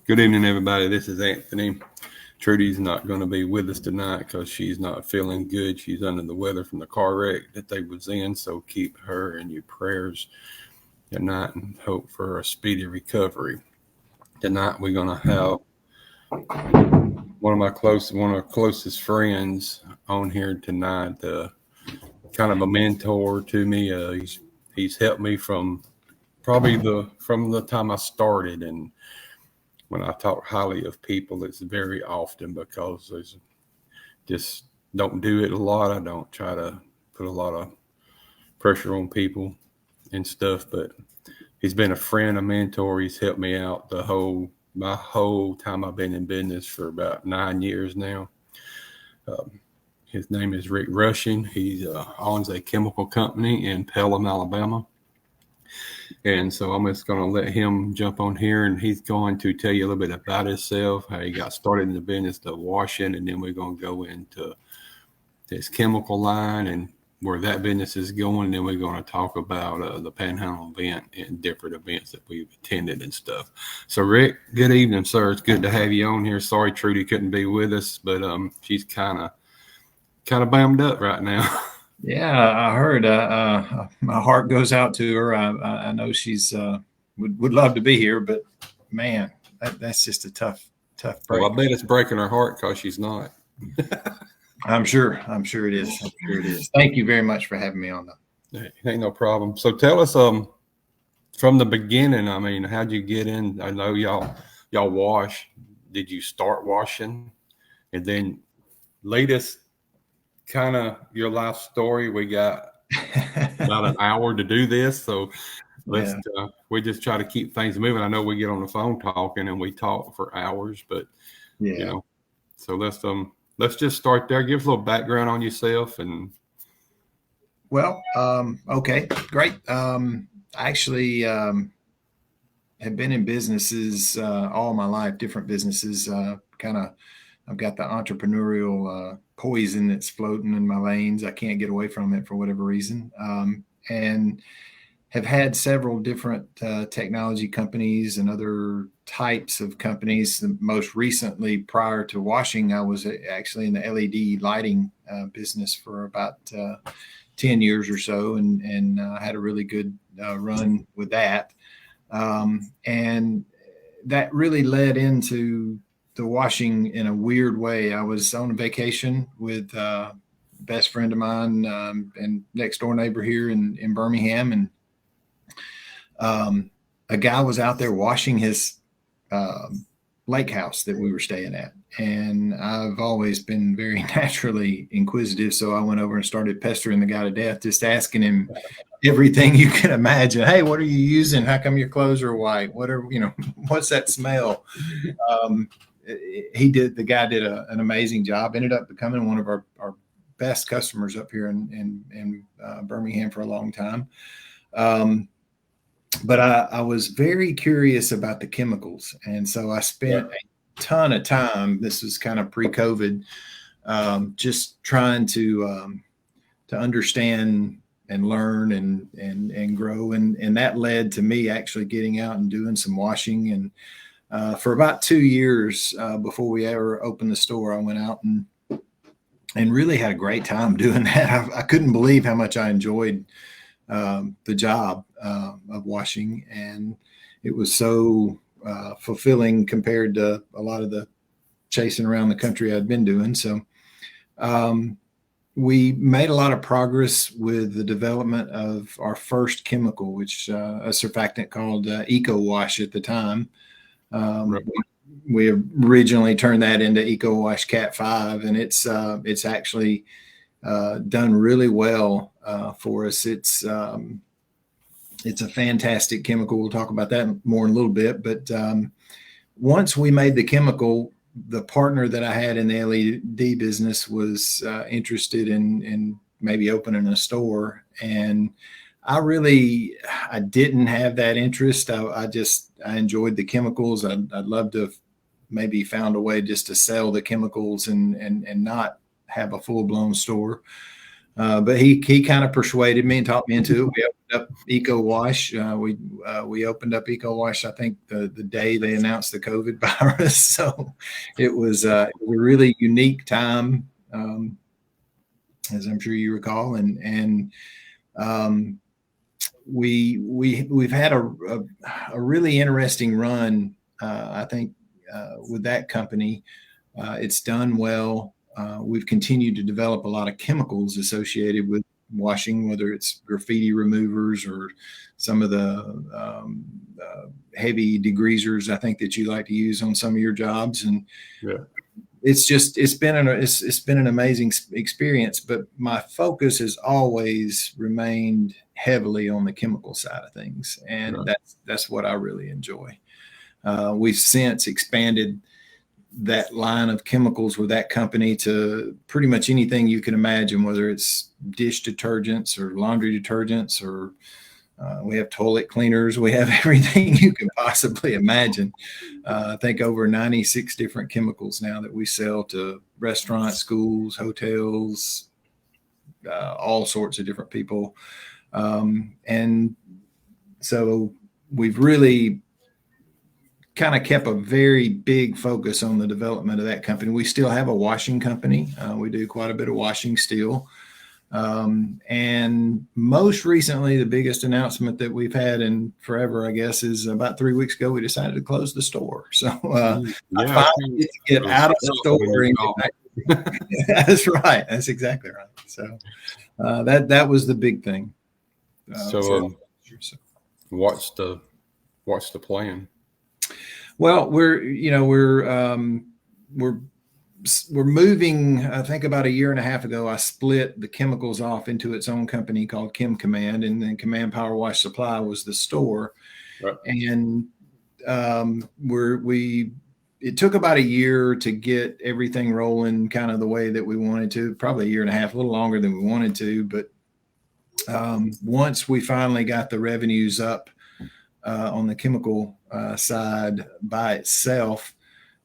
Good evening, everybody. This is Anthony. Trudy's not going to be with us tonight because she's not feeling good. She's under the weather from the car wreck that they was in. So keep her in your prayers tonight and hope for a speedy recovery. Tonight we're going to have one of our closest friends on here tonight. Kind of a mentor to me. He's helped me from the time I started. And when I talk highly of people, it's very often because there's just don't do it a lot. I don't try to put a lot of pressure on people and stuff, but he's been a friend, a mentor. He's helped me out my whole time I've been in business for about 9 years now. His name is Rick Rushing. He owns a chemical company in Pelham, Alabama. And so I'm just going to let him jump on here, and he's going to tell you a little bit about himself, how he got started in the business of washing, and then we're going to go into his chemical line and where that business is going. And then we're going to talk about the Panhandle event and different events that we've attended and stuff. So, Rick, good evening, sir. It's good to have you on here. Sorry Trudy couldn't be with us, but she's kind of bummed up right now. Yeah, I heard. My heart goes out to her. I know she's would love to be here, but man, that's just a tough break. Well, I bet it's breaking her heart because she's not. I'm sure it is. Thank you very much for having me on. Ain't no problem. So tell us from the beginning. I mean, how'd you get in? I know y'all wash. Did you start washing, and then latest? Kind of your life story. We got about an hour to do this, so let's we just try to keep things moving. I know we get on the phone talking and we talk for hours, but so let's just start there. Give us a little background on yourself. And okay, great. I actually have been in businesses all my life, different businesses. I've got the entrepreneurial poison that's floating in my veins. I can't get away from it for whatever reason. And have had several different technology companies and other types of companies. The most recently, prior to washing, I was actually in the LED lighting business for about 10 years or so, and had a really good run with that. And that really led into the washing in a weird way. I was on a vacation with a best friend of mine and next door neighbor here in Birmingham. And a guy was out there washing his lake house that we were staying at. And I've always been very naturally inquisitive. So I went over and started pestering the guy to death, just asking him everything you can imagine. Hey, what are you using? How come your clothes are white? Whatever, what's that smell? The guy did an amazing job, ended up becoming one of our best customers up here in Birmingham for a long time. But I was very curious about the chemicals. And so I spent a ton of time, this was kind of pre-COVID, just trying to understand and learn and grow. And that led to me actually getting out and doing some washing. And for about 2 years before we ever opened the store, I went out and really had a great time doing that. I couldn't believe how much I enjoyed the job of washing, and it was so fulfilling compared to a lot of the chasing around the country I'd been doing. So we made a lot of progress with the development of our first chemical, which a surfactant called EcoWash at the time. We originally turned that into EcoWash Cat-5, and it's actually done really well for us. It's a fantastic chemical. We'll talk about that more in a little bit. But once we made the chemical, the partner that I had in the LED business was interested in maybe opening a store, and I didn't have that interest. I enjoyed the chemicals. I'd love to have maybe found a way just to sell the chemicals and not have a full blown store. But he kind of persuaded me and talked me into it. We up EcoWash. We opened up EcoWash, I think the day they announced the COVID virus. So it was a really unique time, as I'm sure you recall, and we've had a really interesting run. I think with that company, it's done well. We've continued to develop a lot of chemicals associated with washing, whether it's graffiti removers or some of the heavy degreasers, I think, that you like to use on some of your jobs. And Yeah. it's been an amazing experience, but my focus has always remained heavily on the chemical side of things, and that's what I really enjoy. We've since expanded that line of chemicals with that company to pretty much anything you can imagine, whether it's dish detergents or laundry detergents, or we have toilet cleaners. We have everything you can possibly imagine. I think over 96 different chemicals now that we sell to restaurants, schools, hotels, all sorts of different people. And so we've really kind of kept a very big focus on the development of that company. We still have a washing company. We do quite a bit of washing still. And most recently, the biggest announcement that we've had in forever, I guess, is about 3 weeks ago, we decided to close the store. So I finally get to get out of the store. And that's right. That's exactly right. So that was the big thing. What's the plan? Well, we're moving. I think about a year and a half ago, I split the chemicals off into its own company called Chem Command, and then Command Power Wash Supply was the store. Right. And it took about a year to get everything rolling kind of the way that we wanted to, probably a year and a half, a little longer than we wanted to. But once we finally got the revenues up on the chemical side by itself,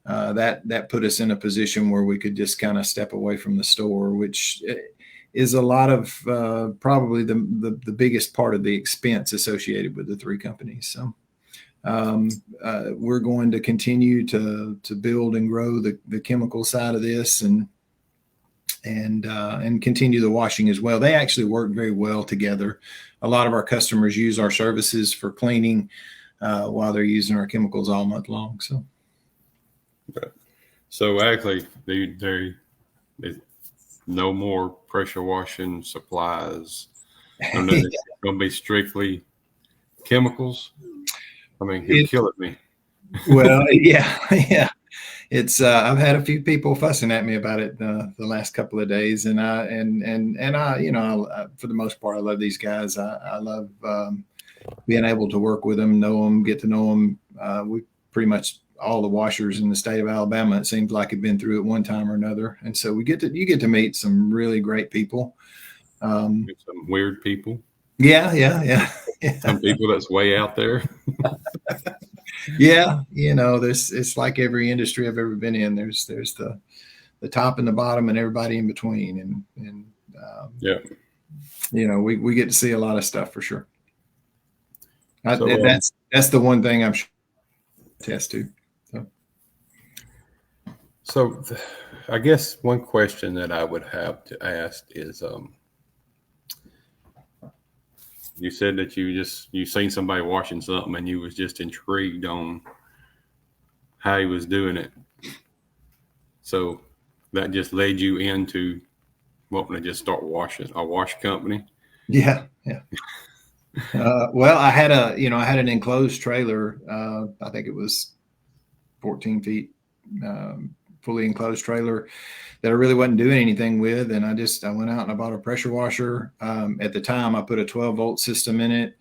that put us in a position where we could just kind of step away from the store, which is a lot of probably the biggest part of the expense associated with the three companies. So we're going to continue to build and grow the chemical side of this, and continue the washing as well. They actually work very well together. A lot of our customers use our services for cleaning while they're using our chemicals all month long. So. Okay. So actually, there's no more pressure washing supplies. It's going to be strictly chemicals. I mean, you're killing me. Well, yeah. It's I've had a few people fussing at me about it the last couple of days, and I for the most part, I love these guys. I love being able to work with them, know them, get to know them. We pretty much all the washers in the state of Alabama, it seems like, have been through it one time or another, and so you get to meet some really great people. Some weird people. Yeah. Some people that's way out there. Yeah, it's like every industry I've ever been in. There's the top and the bottom and everybody in between, and we get to see a lot of stuff for sure. That's the one thing I'm sure test to. So I guess one question that I would have to ask is, you said that you seen somebody washing something and you was just intrigued on how he was doing it. So that just led you into wanting to just start a wash company. Yeah. Well, I had an enclosed trailer. I think it was 14 feet, fully enclosed trailer that I really wasn't doing anything with. And I went out and I bought a pressure washer. At the time I put a 12-volt system in it,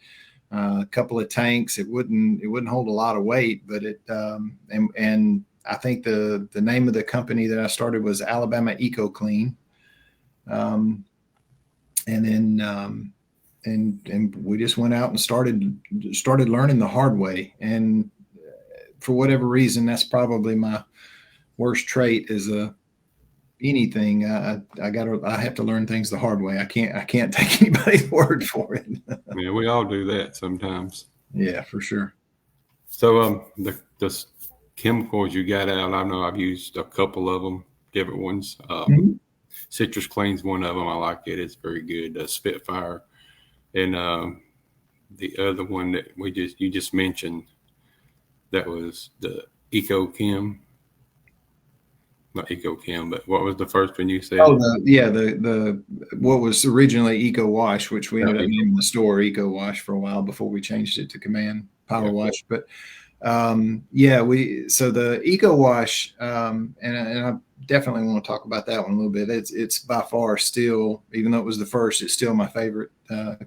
a couple of tanks. It wouldn't hold a lot of weight, but and I think the name of the company that I started was Alabama Eco Clean. And then, and we just went out and started learning the hard way. And for whatever reason, that's probably my worst trait, is anything. I have to learn things the hard way. I can't take anybody's word for it. Yeah, we all do that sometimes. Yeah, for sure. So the chemicals you got out, I know I've used a couple of them, different ones. Mhm. Citrus Clean's one of them. I like it. It's very good. Spitfire, and the other one that you just mentioned, that was the EcoChem. Not EcoChem, but what was the first one you said? Oh, the what was originally EcoWash, which we ended up naming the store EcoWash for a while before we changed it to Command Power Wash. But so the EcoWash, and I definitely want to talk about that one a little bit. It's by far still, even though it was the first, it's still my favorite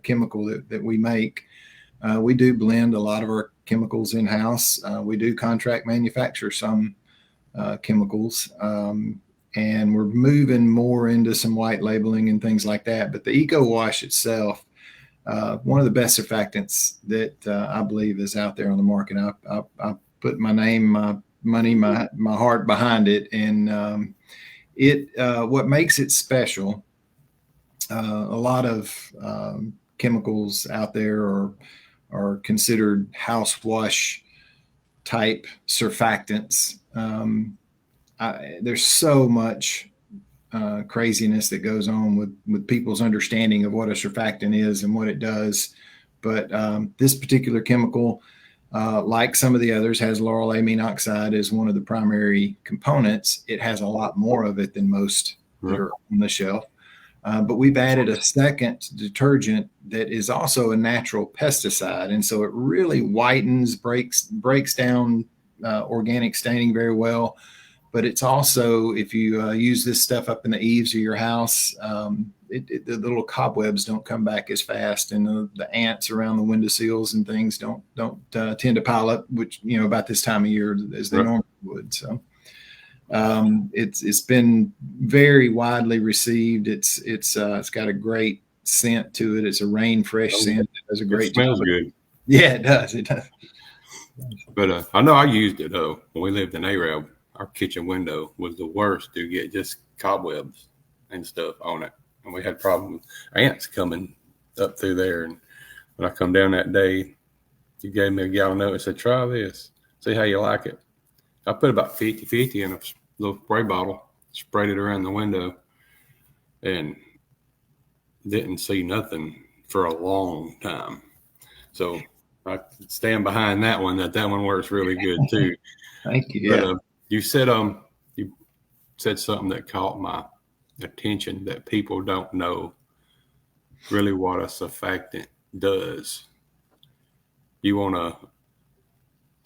chemical that we make. We do blend a lot of our chemicals in house. We do contract manufacture some chemicals, and we're moving more into some white labeling and things like that. But the EcoWash itself, one of the best surfactants that I believe is out there on the market. I put my name, my money, my heart behind it, and what makes it special. A lot of chemicals out there are considered house wash type surfactants. There's so much craziness that goes on with people's understanding of what a surfactant is and what it does. But this particular chemical, like some of the others, has laurylamine oxide as one of the primary components. It has a lot more of it than most that are on the shelf. But we've added a second detergent that is also a natural pesticide. And so it really whitens, breaks down organic staining very well. But it's also, if you use this stuff up in the eaves of your house, the little cobwebs don't come back as fast, and the ants around the windowsills and things don't tend to pile up, which, about this time of year as they normally would. So it's been very widely received. It's got a great scent to it. It's a rain fresh scent. It does a great job. Smells good. Yeah, it does. It does. But I know I used it though when we lived in Arab. Our kitchen window was the worst to get just cobwebs and stuff on it, and we had problems with ants coming up through there. And when I come down that day, you gave me a gallon of it and said, "Try this, see how you like it." I put about 50 in a little spray bottle, sprayed it around the window, and didn't see nothing for a long time. So I stand behind that one. That one works really good too. Thank you. Yeah. But, you said something that caught my attention, that people don't know really what a surfactant does. You want to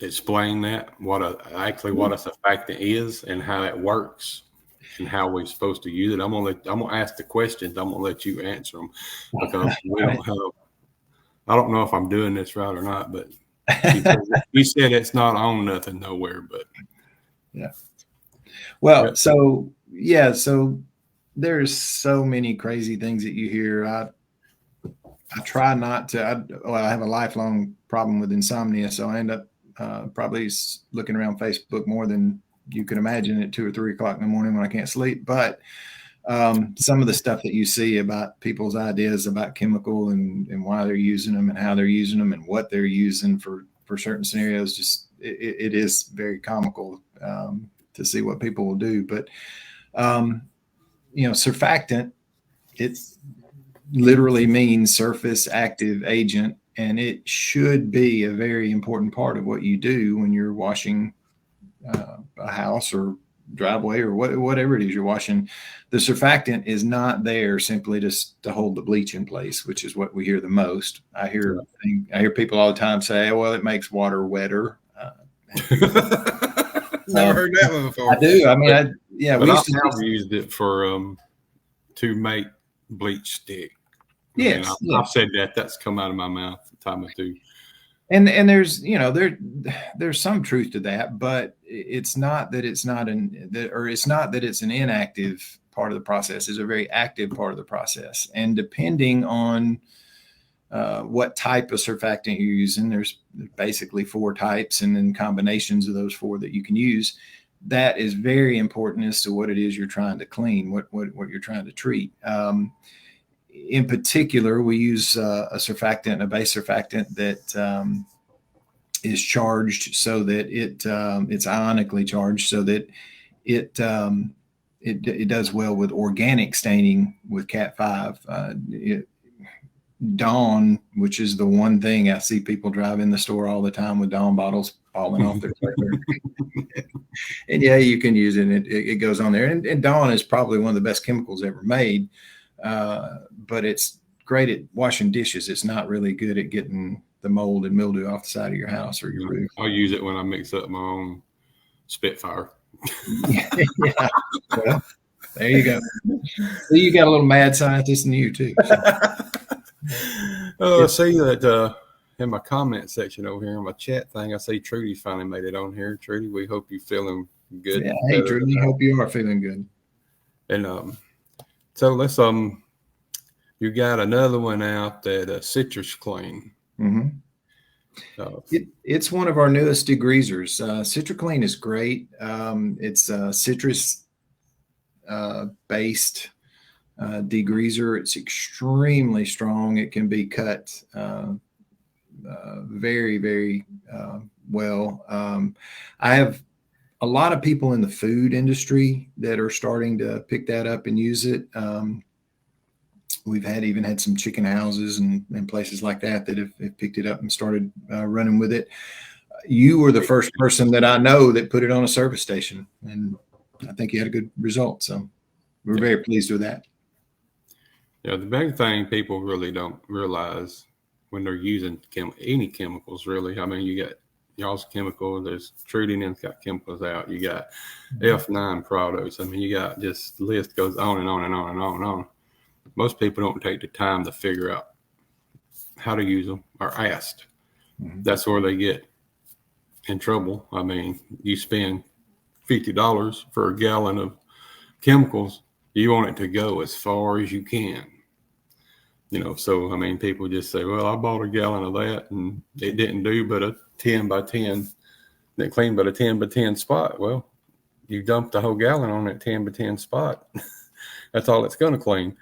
explain that, what a surfactant is and how it works and how we're supposed to use it? I'm gonna ask the questions. I'm gonna let you answer them, because we don't have. I don't know if I'm doing this right or not, but you said it's not on nothing nowhere, but. Yeah. Well, so there's so many crazy things that you hear. I try not to. I have a lifelong problem with insomnia, so I end up probably looking around Facebook more than you can imagine at 2 or 3 o'clock in the morning when I can't sleep. But some of the stuff that you see about people's ideas about chemical and why they're using them and how they're using them and what they're using for certain scenarios, just it is very comical to see what people will do. But surfactant, it literally means surface active agent, and it should be a very important part of what you do when you're washing a house or driveway or whatever it is you're washing. The surfactant is not there simply just to hold the bleach in place, which is what we hear the most. I hear people all the time say, "Well, it makes water wetter." Never heard that one before. I do. I mean, we used it for to make bleach stick. Yes, I've said that. That's come out of my mouth a time or two. And there's there's some truth to that, but it's not that it's not it's not that it's an inactive part of the process. It's a very active part of the process. And depending on what type of surfactant you're using, there's basically 4 types, and then combinations of those 4 that you can use. that is very important as to what it is you're trying to clean, what you're trying to treat. In particular, we use a surfactant, a base surfactant that is charged so that it's ionically charged, so that it does well with organic staining with Cat-5. Dawn, which is the one thing I see people drive in the store all the time with Dawn bottles falling off their trailer. And yeah, you can use it. And it goes on there. And Dawn is probably one of the best chemicals ever made. But it's great at washing dishes. It's not really good at getting the mold and mildew off the side of your house or your roof. I'll use it when I mix up my own Spitfire. Yeah. Well, there you go. So you got a little mad scientist in you too. So. I see that in my comment section over here in my chat thing, I see Trudi finally made it on here. Trudi, we hope you're feeling good. Yeah, hey Trudi, hope you are feeling good. And so let's you got another one out that Citrus Clean. Mm-hmm. It's one of our newest degreasers. CitraClean is great. It's citrus based degreaser. It's extremely strong. It can be cut very, very well. I have a lot of people in the food industry that are starting to pick that up and use it. We've even had some chicken houses and places like that have picked it up and started running with it. You were the first person that I know that put it on a service station, and I think you had a good result. So we're very pleased with that. Yeah, the big thing people really don't realize when they're using any chemicals, really. I mean, you got y'all's chemicals, there's Trudi and them's got chemicals out. You got F9 products. I mean, you got just the list goes on and on and on and on and on. Most people don't take the time to figure out how to use them or asked. Mm-hmm. That's where they get in trouble. I mean, you spend $50 for a gallon of chemicals. You want it to go as far as you can. So, I mean, people just say, well, I bought a gallon of that and it didn't do but a 10 by 10, didn't clean but a 10 by 10 spot. Well, you dumped the whole gallon on that 10 by 10 spot. That's all it's going to clean.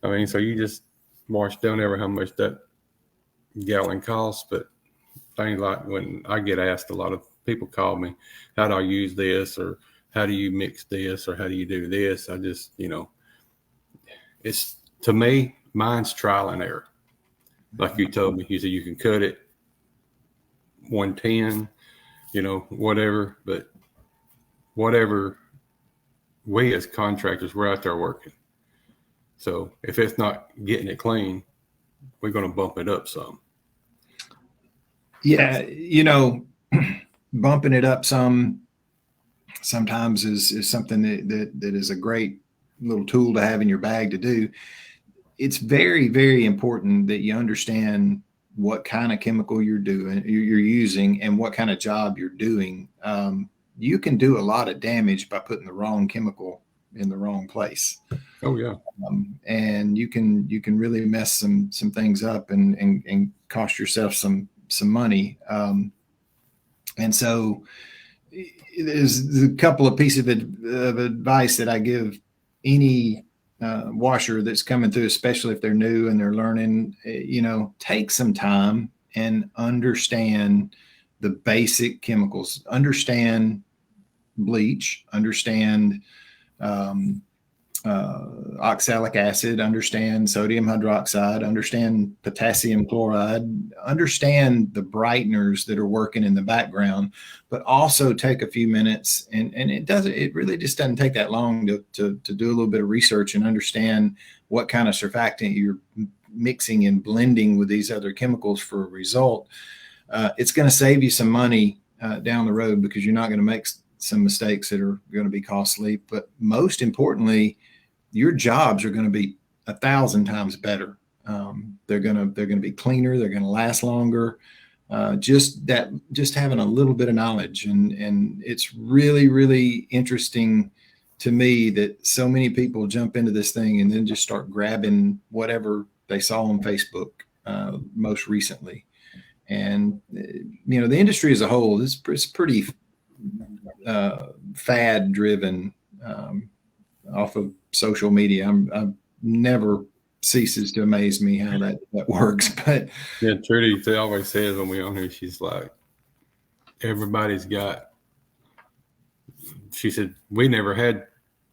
I mean, so you just wash down ever how much that gallon costs. But things like when I get asked, a lot of people call me, how do I use this? Or how do you mix this? Or how do you do this? I just, it's, to me, mine's trial and error. Like you told me, you said you can cut it 110, whatever. But whatever, we as contractors, we're out there working. So if it's not getting it clean, we're going to bump it up some. Yeah, bumping it up some sometimes is something that is a great little tool to have in your bag to do. It's very, very important that you understand what kind of chemical you're using and what kind of job you're doing. You can do a lot of damage by putting the wrong chemical in the wrong place. Oh yeah. And you can really mess some things up and cost yourself some money. And so there's a couple of pieces of advice that I give any washer that's coming through, especially if they're new and they're learning. Take some time and understand the basic chemicals, understand bleach, understand oxalic acid, understand sodium hydroxide, understand potassium chloride, understand the brighteners that are working in the background, but also take a few minutes and it really just doesn't take that long to do a little bit of research and understand what kind of surfactant you're mixing and blending with these other chemicals for a result. It's going to save you some money down the road because you're not going to make some mistakes that are going to be costly, but most importantly, your jobs are going to be 1,000 times better. They're going to be cleaner. They're going to last longer. Just having a little bit of knowledge, and it's really, really interesting to me that so many people jump into this thing and then just start grabbing whatever they saw on Facebook most recently. And the industry as a whole is pretty fad driven off of social media. I never ceases to amaze me how that works. But yeah, Trudy always says when we on here, she's like, everybody's got. She said we never had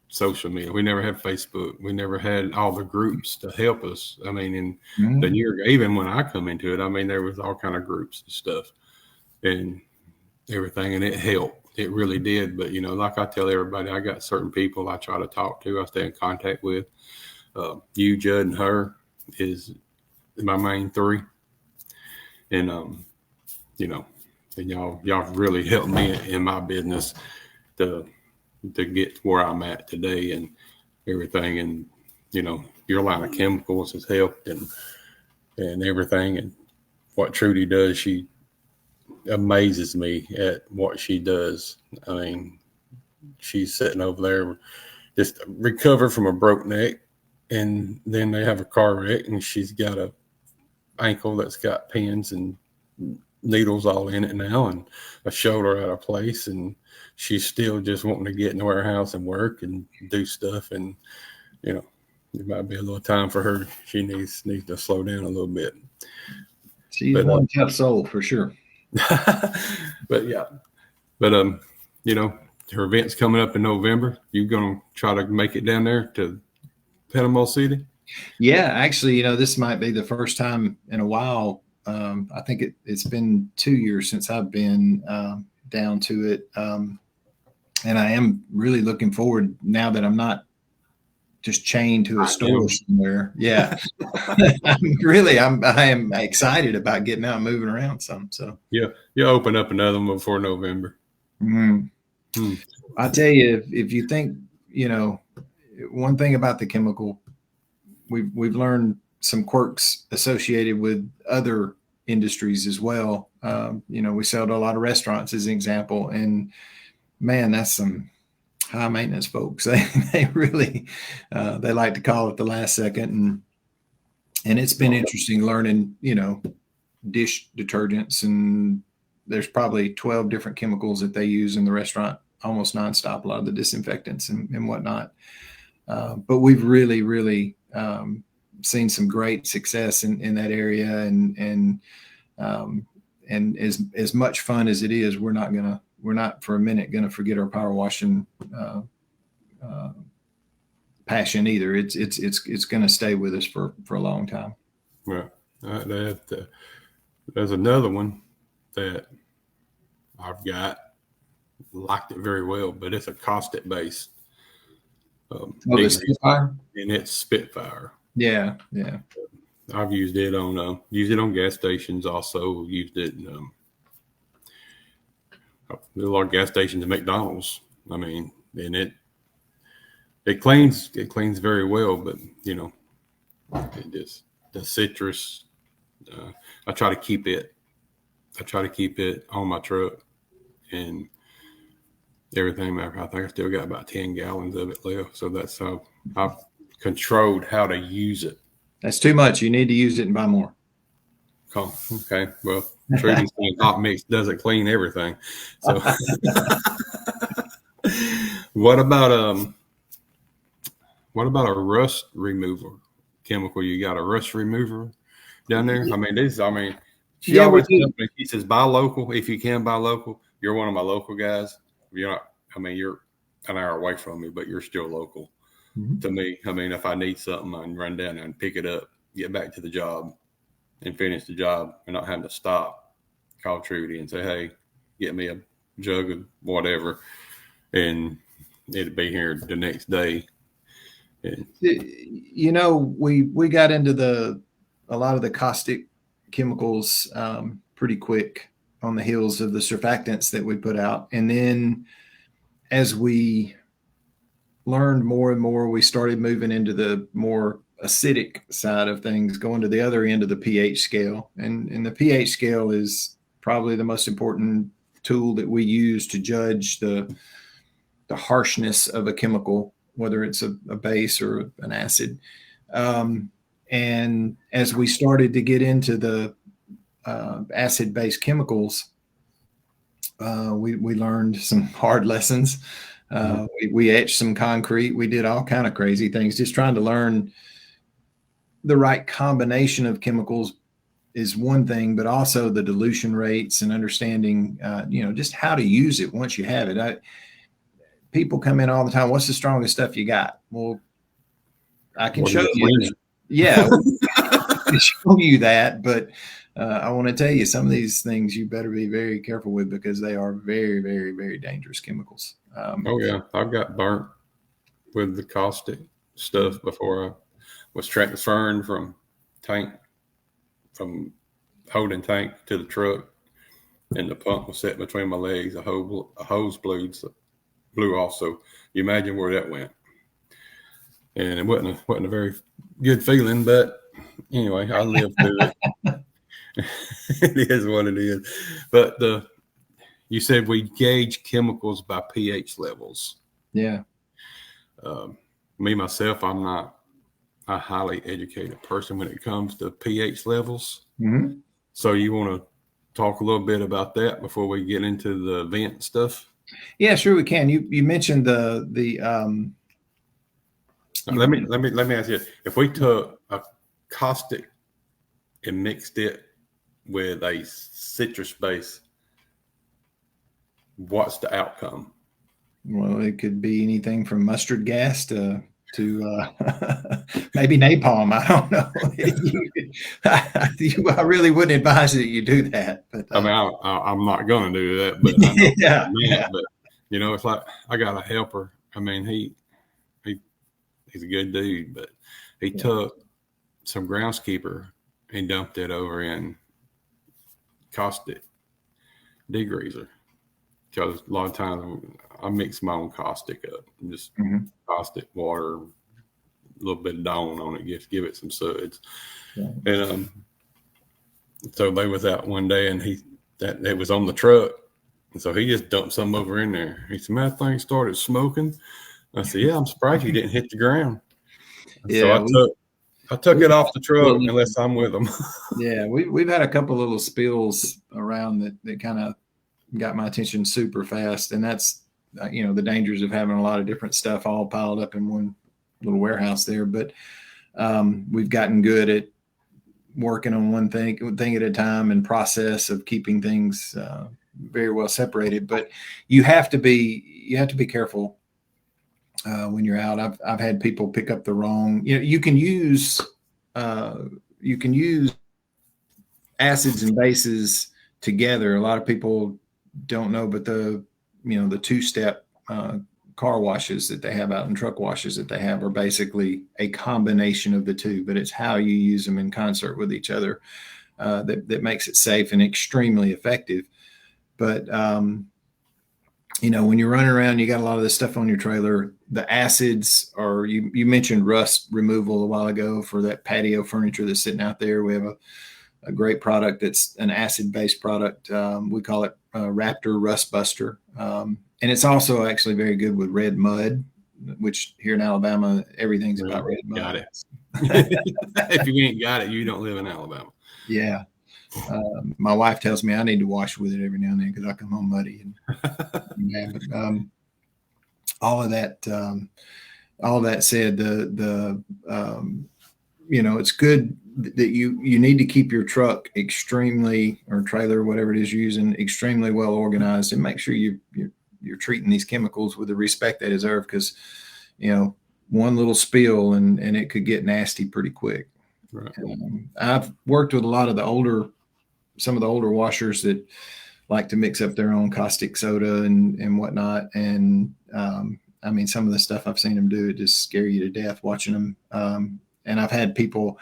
social media, we never had Facebook, we never had all the groups to help us. I mean, in the year, even when I come into it, I mean, there was all kind of groups and stuff and everything, and it helped. It really did. But like I tell everybody, I got certain people I try to talk to, I stay in contact with. You, Judd, and her is my main three, and and y'all really helped me in my business to get where I'm at today and everything. And your line of chemicals has helped and everything. And what Trudi does, she amazes me at what she does. I mean, she's sitting over there just recovered from a broke neck, and then they have a car wreck, and she's got a ankle that's got pins and needles all in it now, and a shoulder out of place, and she's still just wanting to get in the warehouse and work and do stuff. And there might be a little time for her. She needs to slow down a little bit. She's one tough soul for sure. But her event's coming up in November. You gonna try to make it down there to Panama City? Yeah, actually, this might be the first time in a while. I think it's been 2 years since I've been down to it. And I am really looking forward now that I'm not just chained to a store somewhere. Yeah. I am excited about getting out and moving around some. So yeah, you'll open up another one before November. I tell you, if you think, one thing about the chemical, we've learned some quirks associated with other industries as well. We sell to a lot of restaurants as an example, and man, that's some high maintenance folks. They really, they like to call it the last second. And it's been interesting learning, dish detergents, and there's probably 12 different chemicals that they use in the restaurant almost nonstop, a lot of the disinfectants and whatnot. But we've really, really seen some great success in that area. And as much fun as it is, we're not for a minute going to forget our power washing passion either. It's going to stay with us for a long time. Right. There's another one that I've got, liked it very well, but it's a caustic base. The Spitfire? And it's Spitfire. Yeah. I've used it on gas stations. Also used it in a lot of gas stations at McDonald's. I mean, and it cleans very well, but it just the citrus. I try to keep it on my truck and everything. I think I still got about 10 gallons of it left. So that's how I've controlled how to use it. That's too much. You need to use it and buy more. Cool. Okay. Well, Trudy's saying hot mix doesn't clean everything. So what about a rust remover chemical? You got a rust remover down there? I mean, she always tells me, she says, buy local. If you can buy local, you're one of my local guys. You're not, you're an hour away from me, but you're still local to me. I mean, if I need something, I can run down there and pick it up, get back to the job and finish the job and not having to stop, call Trudi and say, hey, get me a jug of whatever. And it'd be here the next day. And, we got into a lot of the caustic chemicals pretty quick on the heels of the surfactants that we put out. And then as we learned more and more, we started moving into the more acidic side of things, going to the other end of the pH scale. And the pH scale is probably the most important tool that we use to judge the harshness of a chemical, whether it's a base or an acid. And as we started to get into the acid-based chemicals, we learned some hard lessons. We etched some concrete. We did all kind of crazy things, just trying to learn the right combination of chemicals is one thing, but also the dilution rates and understanding, just how to use it once you have it. People come in all the time. What's the strongest stuff you got? Well, I can show you. Yeah, I can show you that, but I want to tell you some of these things you better be very careful with because they are very, very, very dangerous chemicals. Oh yeah, I've got burnt with the caustic stuff before I was transferring from holding tank to the truck, and the pump was set between my legs. A hose blew off. So you imagine where that went, and it wasn't a very good feeling. But anyway, I lived through it. It is what it is. But you said we gauge chemicals by pH levels. Yeah. Me myself, I'm not a highly educated person when it comes to pH levels. Mm-hmm. So you want to talk a little bit about that before we get into the vent stuff? Yeah, sure we can. You mentioned the let me ask you, if we took a caustic and mixed it with a citrus base, what's the outcome? Well, it could be anything from mustard gas to maybe napalm. I don't know. I really wouldn't advise that you do that. But I mean, I'm not going to do that. But I know yeah. But it's like I got a helper. I mean, he's a good dude, but he took some groundskeeper and dumped it over in caustic degreaser. Because a lot of times I mix my own caustic up, just caustic water, a little bit of Dawn on it, just give it some suds. Yeah. And so they was out one day, and it was on the truck, and so he just dumped some over in there. He said, "Man, that thing started smoking." I said, "Yeah, I'm surprised you didn't hit the ground." Yeah, so I took it off the truck unless I'm with them. Yeah, we've had a couple little spills around that kind of got my attention super fast, and that's the dangers of having a lot of different stuff all piled up in one little warehouse there. But we've gotten good at working on one thing at a time and process of keeping things very well separated. But you have to be careful when you're out. I've had people pick up the wrong. You can use acids and bases together. A lot of people don't know, but the two-step car washes that they have out and truck washes that they have are basically a combination of the two, but it's how you use them in concert with each other that makes it safe and extremely effective. But when you're running around, you got a lot of this stuff on your trailer. The acids are, you mentioned rust removal a while ago for that patio furniture that's sitting out there. We have a great product that's an acid-based product. We call it Raptor Rust Buster. And it's also actually very good with red mud, which here in Alabama, everything's about red mud. Got it. If you ain't got it, you don't live in Alabama. Yeah. My wife tells me I need to wash with it every now and then because I come home muddy. All of that said, it's good that you need to keep your truck or trailer, whatever it is you're using, extremely well organized, and make sure you're treating these chemicals with the respect they deserve, because one little spill and it could get nasty pretty quick. Right. I've worked with some of the older washers that like to mix up their own caustic soda and whatnot. And some of the stuff I've seen them do, it just scare you to death watching them. And I've had people,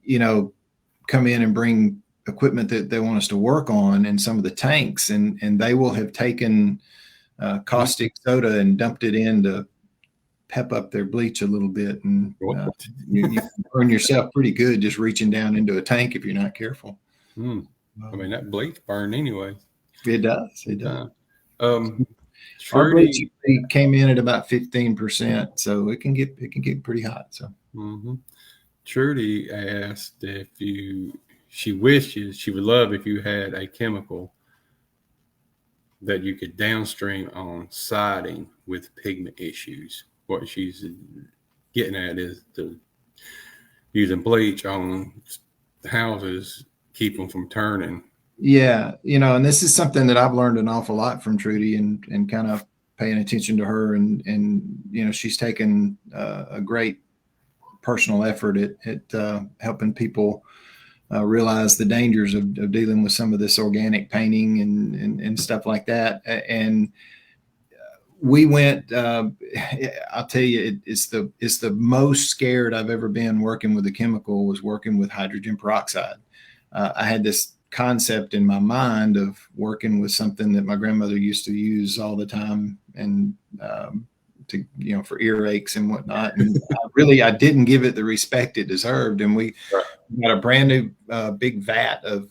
come in and bring equipment that they want us to work on in some of the tanks, and they will have taken caustic soda and dumped it in to pep up their bleach a little bit. And you burn yourself pretty good just reaching down into a tank if you're not careful. That bleach burn anyway. It does. It does. Our bleach came in at about 15%, so it can get pretty hot. So. Trudi asked if she wishes she would love if you had a chemical that you could downstream on siding with pigment issues. What she's getting at is using bleach on houses keep them from turning. Yeah, and this is something that I've learned an awful lot from Trudi, and kind of paying attention to her, and she's taken a great personal effort at helping people realize the dangers of dealing with some of this organic painting and stuff like that. And we went. I'll tell you, it's the most scared I've ever been working with a chemical was working with hydrogen peroxide. I had this concept in my mind of working with something that my grandmother used to use all the time, and to for earaches and whatnot. And I didn't give it the respect it deserved. And we got a brand new big vat of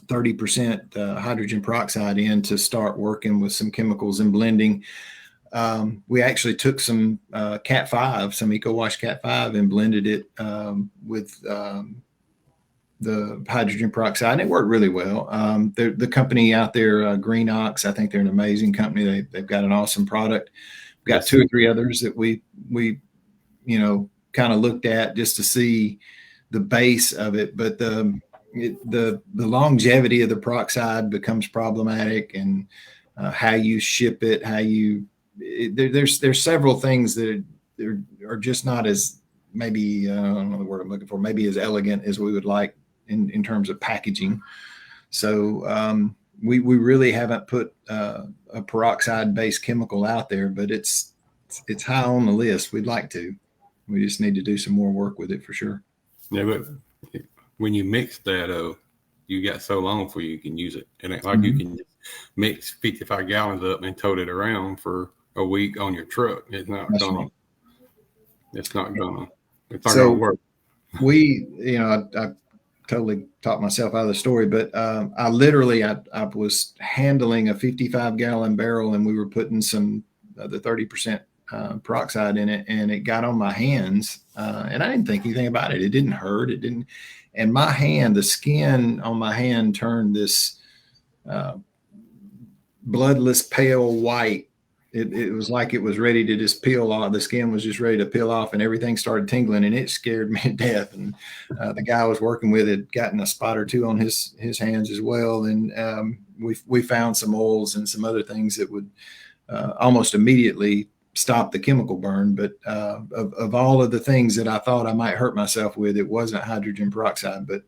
30% hydrogen peroxide in to start working with some chemicals and blending. We actually took some Cat-5, some EcoWash Cat-5, and blended it with the hydrogen peroxide, and it worked really well. The company out there, Green Ox, I think they're an amazing company. They've got an awesome product. We've got 2 or 3 others that we kind of looked at just to see the base of it, but the longevity of the peroxide becomes problematic, and how you ship it, there's several things that are just not as, maybe I don't know the word I'm looking for, maybe as elegant as we would like in terms of packaging. So we really haven't put a peroxide based chemical out there, but it's high on the list. We'd like to. We just need to do some more work with it for sure. Yeah, but when you mix that, you got so long before you can use it. And it's like you can mix 55 gallons up and tote it around for a week on your truck. It's not gonna work. I totally talked myself out of the story, but I was handling a 55 gallon barrel, and we were putting some the 30% peroxide in it, and it got on my hands, and I didn't think anything about it. It didn't hurt. It didn't. And the skin on my hand turned this bloodless pale white. It was like it was ready to just peel off. The skin was just ready to peel off, and everything started tingling, and it scared me to death. And the guy I was working with had gotten a spot or 2 on his hands as well. And we found some oils and some other things that would almost immediately stop the chemical burn. But of all of the things that I thought I might hurt myself with, it wasn't hydrogen peroxide, but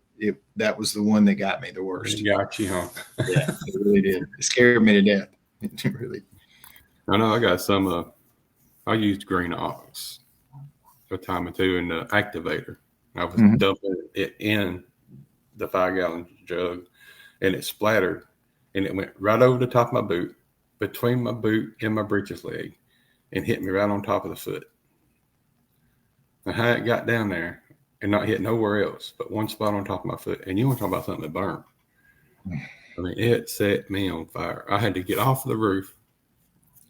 that was the one that got me the worst. It got you, huh? Yeah, it really did. It scared me to death. It really. I know I got some. I used Green Ox a time or 2 in the activator. I was dumping it in the 5-gallon jug, and it splattered, and it went right over the top of my boot, between my boot and my breeches leg, and hit me right on top of the foot. And how it got down there and not hit nowhere else but one spot on top of my foot. And you want to talk about something that burned. I mean, it set me on fire. I had to get off the roof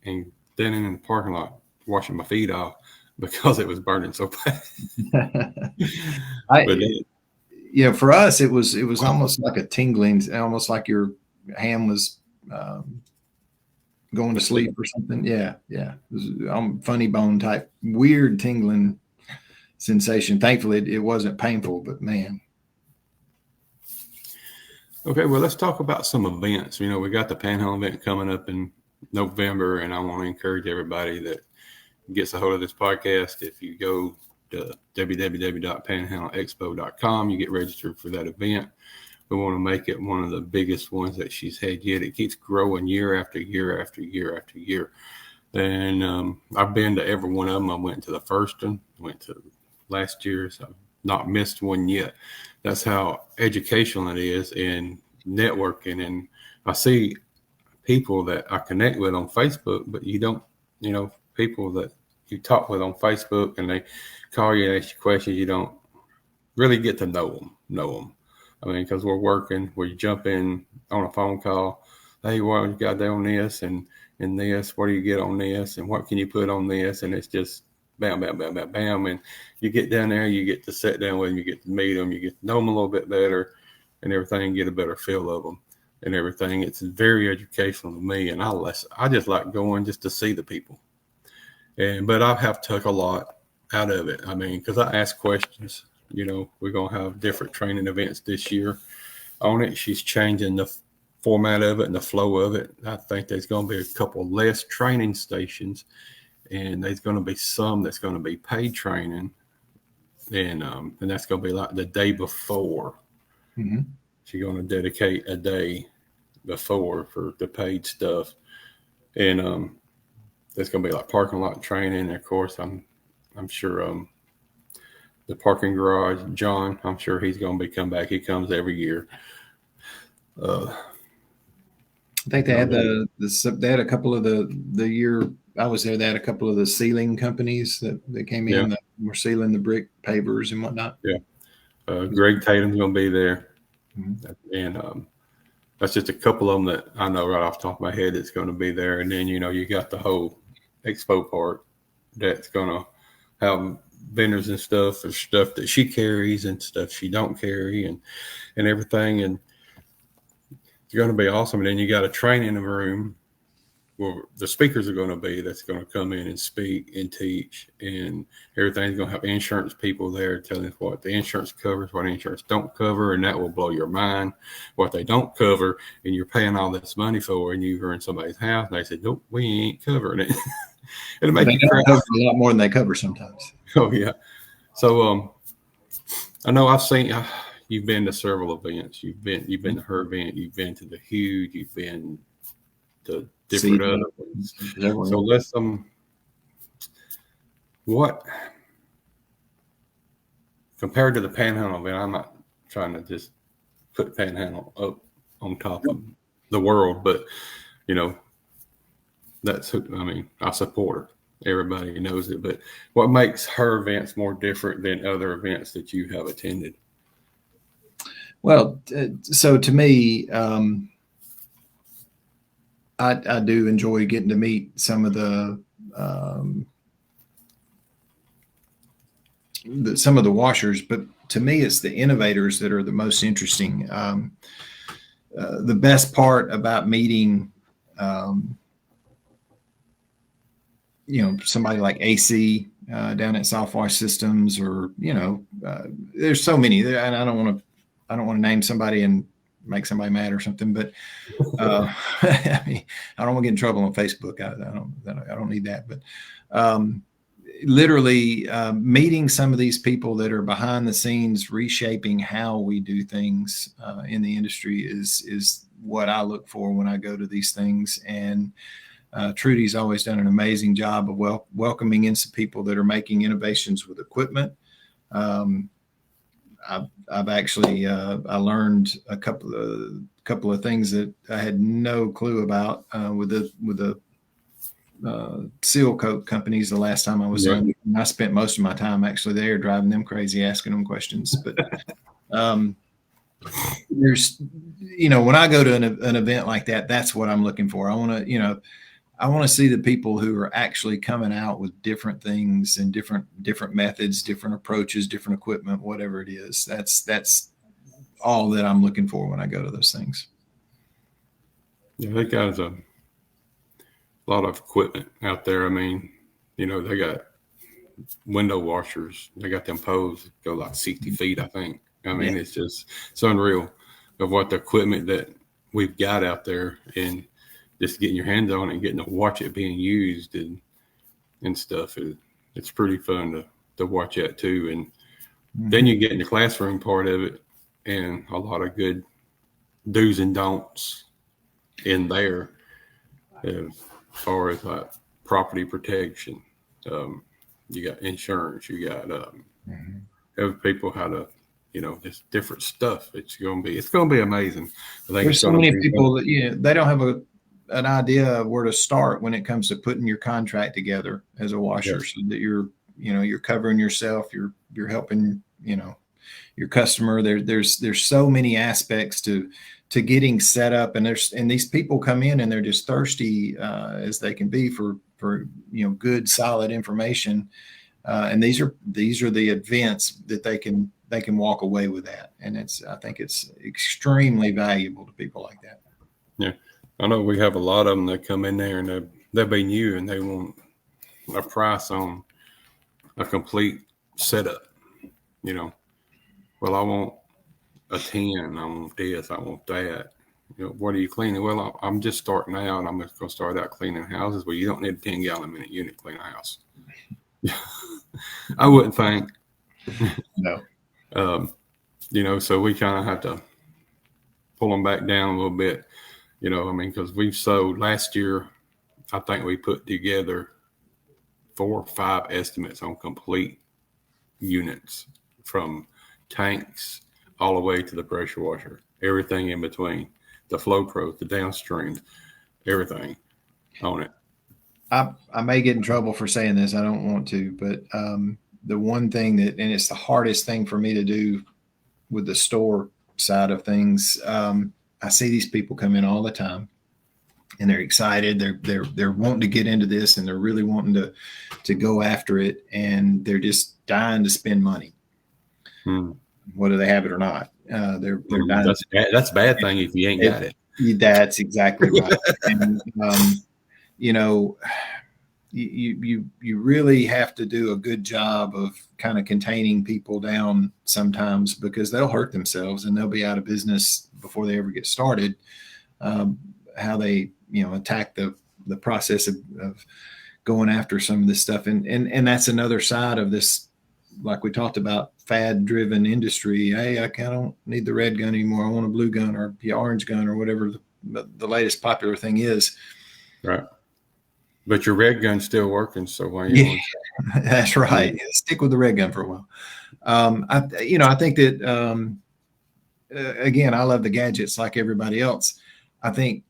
and then in the parking lot washing my feet off because it was burning so bad. For us, it was almost like a tingling, almost like your hand was going to sleep or something. Yeah. It was funny bone type, weird tingling sensation. Thankfully, it wasn't painful, but man. Okay, well, let's talk about some events. We got the Panhandle event coming up in November, and I want to encourage everybody that gets a hold of this podcast. If you go to www.panhandleexpo.com, you get registered for that event. We want to make it one of the biggest ones that she's had yet. It keeps growing year after year after year after year. And I've been to every one of them. I went to the first one, went to last year, so I've not missed one yet. That's how educational it is and networking. And I see people that I connect with on Facebook, but you don't, people that you talk with on Facebook and they call you and ask you questions, you don't really get to know them. I mean, because we're working, where you jump in on a phone call, hey, what you got there on this and this, what do you get on this and what can you put on this? And it's just bam, bam, bam, bam, bam. And you get down there, you get to sit down with them, you get to meet them, you get to know them a little bit better and everything, get a better feel of them. and everything. It's very educational to me, and I just like going just to see the people. But I have took a lot out of it. I mean, because I ask questions. We're gonna have different training events this year on it. She's changing the format of it and the flow of it. I think there's gonna be a couple less training stations, and there's gonna be some that's gonna be paid training, and that's gonna be like the day before. Mm-hmm. She's gonna dedicate a day before for the paid stuff, and there's gonna be like parking lot training. And of course, I'm sure the parking garage, John, I'm sure he's gonna be come back. He comes every year. I think they had they had a couple of the year I was there. They had a couple of the sealing companies that came in that were sealing the brick pavers and whatnot. Yeah, Greg Tatum's gonna be there, Mm-hmm. and that's just a couple of them that I know right off the top of my head that's going to be there. And then you got the whole expo part that's going to have vendors and stuff, or stuff that she carries and stuff she don't carry, and everything. And it's going to be awesome. And then you got a training room where the speakers are going to be that's going to come in and speak and teach, and everything's going to have insurance people there telling us what the insurance covers, what insurance don't cover, and that will blow your mind. What they don't cover, and you're paying all this money for, and you're in somebody's house, and they said, "Nope, we ain't covering it." It'll make you cry. Cover a lot more than they cover sometimes. Oh yeah. So I know I've seen. You've been to several events. You've been to her event. You've been to the Huge. You've been to different other ones. So let's what compared to the Panhandle event, I'm not trying to just put Panhandle up on top of the world, but that's who, I mean, I support her. Everybody knows it, but what makes her events more different than other events that you have attended? Well, so to me, I do enjoy getting to meet some of some of the washers, but to me, it's the innovators that are the most interesting. The best part about meeting, somebody like AC down at Softwash Systems, or there's so many, and I don't want to name somebody and make somebody mad or something, but I mean, I don't want to get in trouble on Facebook. I don't need that, but literally meeting some of these people that are behind the scenes reshaping how we do things in the industry is what I look for when I go to these things. And Trudi's always done an amazing job of welcoming in some people that are making innovations with equipment. I've actually I learned a couple of things that I had no clue about with the seal coat companies the last time I was there. And I spent most of my time actually there driving them crazy, asking them questions. But there's, when I go to an event like that, that's what I'm looking for. I want to see the people who are actually coming out with different things and different methods, different approaches, different equipment, whatever it is. That's all that I'm looking for when I go to those things. Yeah, they got a lot of equipment out there. I mean, they got window washers. They got them poles that go like 60 feet, I think. I mean, It's unreal of what the equipment that we've got out there, and just getting your hands on it and getting to watch it being used and stuff. It's pretty fun to watch that too. And then you get in the classroom part of it, and a lot of good do's and don'ts in there as far as like property protection. You got insurance, you got have people how to, just different stuff. It's gonna be amazing. I think there's so many people that they don't have an idea of where to start when it comes to putting your contract together as a washer, so that you're covering yourself, you're helping your customer. There's so many aspects to getting set up, and these people come in and they're just thirsty as they can be for good solid information, and these are the events that they can walk away with that, and I think it's extremely valuable to people like that. Yeah. I know we have a lot of them that come in there and they'll be new and they want a price on a complete setup. You know, well, I want a 10, I want this, I want that. You know, what are you cleaning? Well, I'm just starting out. I'm just going to start out cleaning houses. Well, you don't need a 10-gallon minute unit to clean a house. I wouldn't think. No. You know, so we kind of have to pull them back down a little bit. You know, I mean, because we've sold last year, I think we put together 4 or 5 estimates on complete units from tanks all the way to the pressure washer, everything in between, the flow pros, the downstream, everything on it. I may get in trouble for saying this. I don't want to, but the one thing that, and it's the hardest thing for me to do with the store side of things. I see these people come in all the time, and they're excited. They're wanting to get into this, and they're really wanting to go after it, and they're just dying to spend money, whether they have it or not. They're dying. That's a bad thing if you ain't got it. That's exactly right. And you know, you really have to do a good job of kind of containing people down sometimes, because they'll hurt themselves and they'll be out of business before they ever get started. How they, attack the process of going after some of this stuff. And that's another side of this, like we talked about, fad driven industry. Hey, I don't need the red gun anymore. I want a blue gun or the orange gun or whatever the latest popular thing is. Right. But your red gun's still working, so why you want to? That's right. Stick with the red gun for a while. I think that again, I love the gadgets like everybody else. I think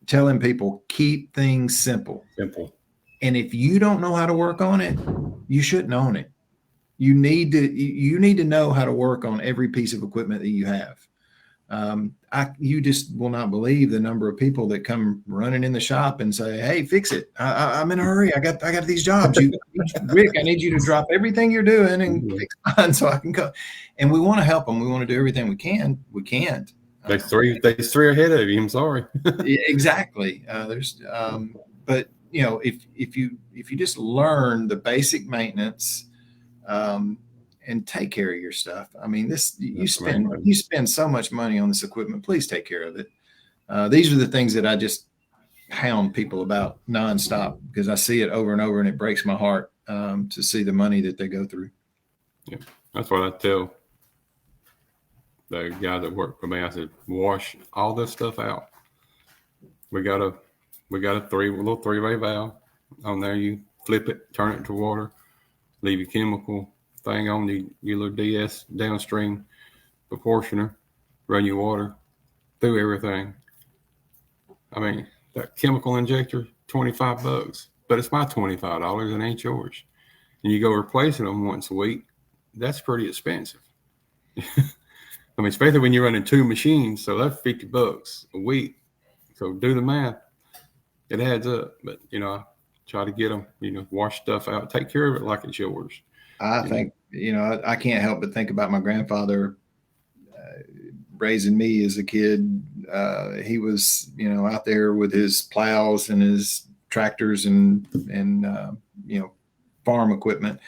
telling people keep things simple. Simple. And if you don't know how to work on it, you shouldn't own it. You need to know how to work on every piece of equipment that you have. You just will not believe the number of people that come running in the shop and say, "Hey, fix it. I'm in a hurry. I got these jobs. Rick, I need you to drop everything you're doing and fix mine so I can go." And we want to help them. We want to do everything we can. We can't. There's three ahead of you. I'm sorry. Exactly. But if you just learn the basic maintenance, and take care of your stuff. I mean, you spend so much money on this equipment. Please take care of it. These are the things that I just hound people about nonstop, because I see it over and over, and it breaks my heart to see the money that they go through. Yeah, that's what I tell the guy that worked for me. I said, wash all this stuff out. We got a little three-way valve on there. You flip it, turn it to water, leave your chemical thing on your little DS downstream proportioner, run your water through everything. I mean, that chemical injector, $25, but it's my $25 and ain't yours. And you go replacing them once a week, that's pretty expensive. I mean, especially when you're running 2 machines, so that's $50 a week. So do the math. It adds up. But, I try to get them, wash stuff out, take care of it like it's yours. I think, I can't help but think about my grandfather raising me as a kid. He was, out there with his plows and his tractors and farm equipment.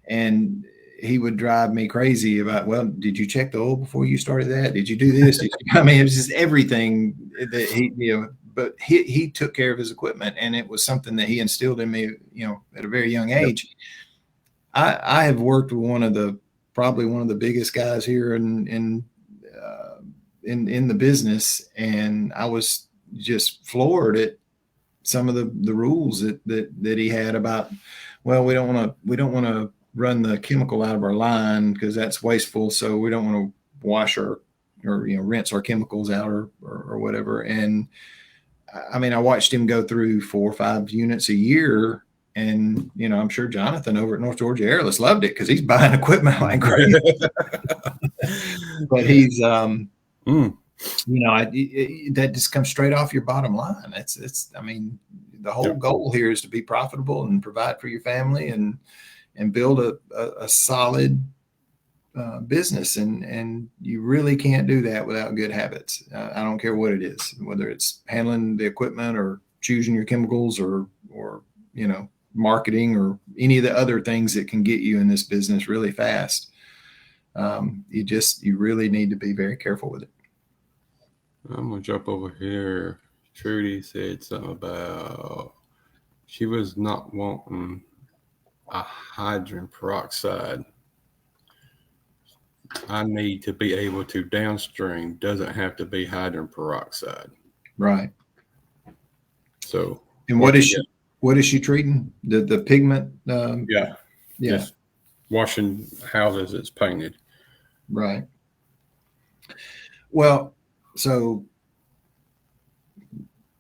And he would drive me crazy about, well, did you check the oil before you started that? Did you do this? I mean, it was just everything that but he took care of his equipment, and it was something that he instilled in me, at a very young age. Yep. I have worked with probably one of the biggest guys here in the business, and I was just floored at some of the rules that he had about, well, we don't want to run the chemical out of our line because that's wasteful, so we don't want to wash or rinse our chemicals out or whatever. And I mean, I watched him go through 4 or 5 units a year. And, I'm sure Jonathan over at North Georgia Airless loved it because he's buying equipment like crazy. But he's, that just comes straight off your bottom line. I mean, the whole goal here is to be profitable and provide for your family and build a solid business, and you really can't do that without good habits. I don't care what it is, whether it's handling the equipment or choosing your chemicals or marketing or any of the other things that can get you in this business really fast. You really need to be very careful with it. I'm gonna jump over here. Trudi said something about she was not wanting a hydrogen peroxide. I need to be able to downstream. Doesn't have to be hydrogen peroxide. Right. So, and what is she treating? The pigment? Yeah. Just washing houses that's painted. Right. Well, so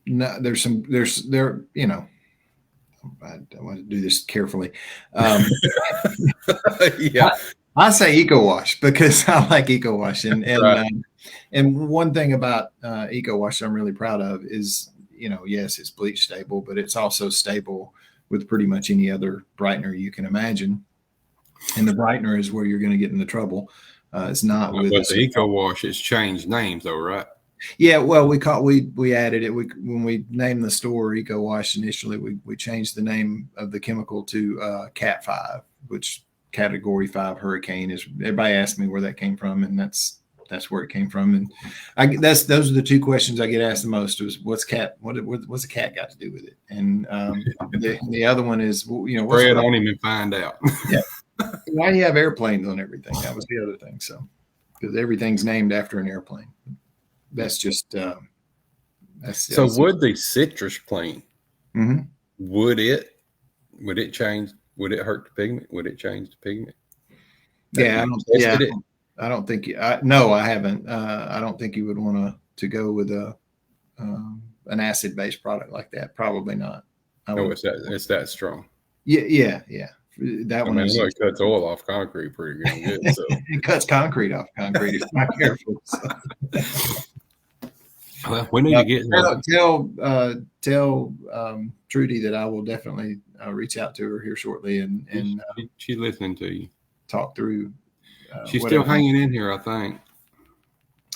no, I want to do this carefully. Yeah. I say EcoWash because I like EcoWash, and Right. And one thing about EcoWash I'm really proud of is, yes, it's bleach stable, but it's also stable with pretty much any other brightener you can imagine. And the brightener is where you're going to get into trouble. It's not with the EcoWash. It's changed names though, right? Yeah, well, we added it. When we named the store EcoWash initially, we changed the name of the chemical to Cat-5, which Category 5 hurricane is. Everybody asked me where that came from, and that's where it came from. And those are the two questions I get asked the most: is what's a cat got to do with it? And the other one is, what's Fred on him and find out. Yeah. Why do you have airplanes on everything? That was the other thing. So, because everything's named after an airplane. That's just so would the citrus clean? Mm-hmm. Would it change? Would it hurt the pigment? Would it change the pigment? Yeah, I don't think no, I haven't. I don't think you would want to go with an acid based product like that. Probably not. It's that strong. Yeah. That one is. It cuts oil off concrete pretty good. So. It cuts concrete off concrete if not careful. So. Well, we need to get tell Trudi that I will definitely reach out to her here shortly and she's listening to you. Talk through. She's still hanging in here, I think.